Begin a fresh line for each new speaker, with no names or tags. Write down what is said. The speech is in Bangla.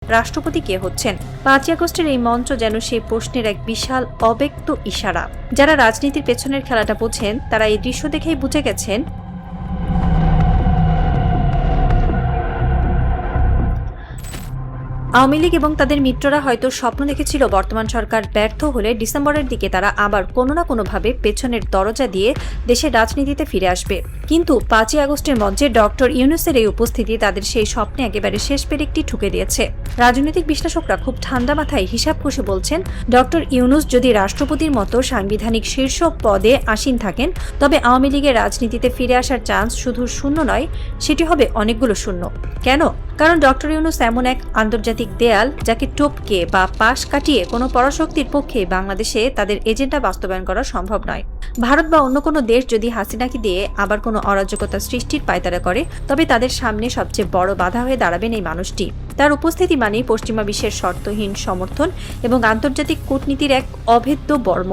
রাষ্ট্রপতি কে হচ্ছেন? 5 আগস্টের এই মঞ্চ যেন সেই প্রশ্নের এক বিশাল অব্যক্ত ইশারা। যারা রাজনীতির পেছনের খেলাটা বোঝেন তারা এই দৃশ্য দেখেই বুঝে গেছেন আওয়ামী লীগ এবং তাদের মিত্ররা হয়তো স্বপ্ন দেখেছিল বর্তমান সরকার ব্যর্থ হলে ডিসেম্বরের দিকে তারা আবার কোনো না কোনোভাবে পেছনের দরজা দিয়ে দেশের রাজনীতিতে ফিরে আসবে। কিন্তু 5 আগস্টের মঞ্চে ডক্টর ইউনূসের এই উপস্থিতি তাদের সেই স্বপ্নে একেবারে শেষ পেরেকটি ঠুকে দিয়েছে। রাজনৈতিক বিশ্লেষকরা খুব ঠান্ডা মাথায় হিসাব কষে বলছেন, ডক্টর ইউনূস যদি রাষ্ট্রপতির মতো সাংবিধানিক শীর্ষ পদে আসীন থাকেন তবে আওয়ামী লীগের রাজনীতিতে ফিরে আসার চান্স শুধু শূন্য নয়, সেটি হবে অনেকগুলো শূন্য। কেন? কারণ ডক্টর ইউনূস এমন এক আন্তর্জাতিক দেয়াল যাকে টপকে বা পাশ কাটিয়ে কোনো পরাশক্তির পক্ষে বাংলাদেশে তাদের এজেন্ডা বাস্তবায়ন করা সম্ভব নয়। ভারত বা অন্য কোনো দেশ যদি হাসিনাকে দিয়ে আবার কোনো অরাজকতা সৃষ্টির পায়তারা করে তবে তাদের সামনে সবচেয়ে বড় বাধা হয়ে দাঁড়াবেন এই মানুষটি। তার উপস্থিতি মানেই পশ্চিমা বিশ্বের শর্তহীন সমর্থন এবং আন্তর্জাতিক কূটনীতির এক অভেদ্য বর্ম।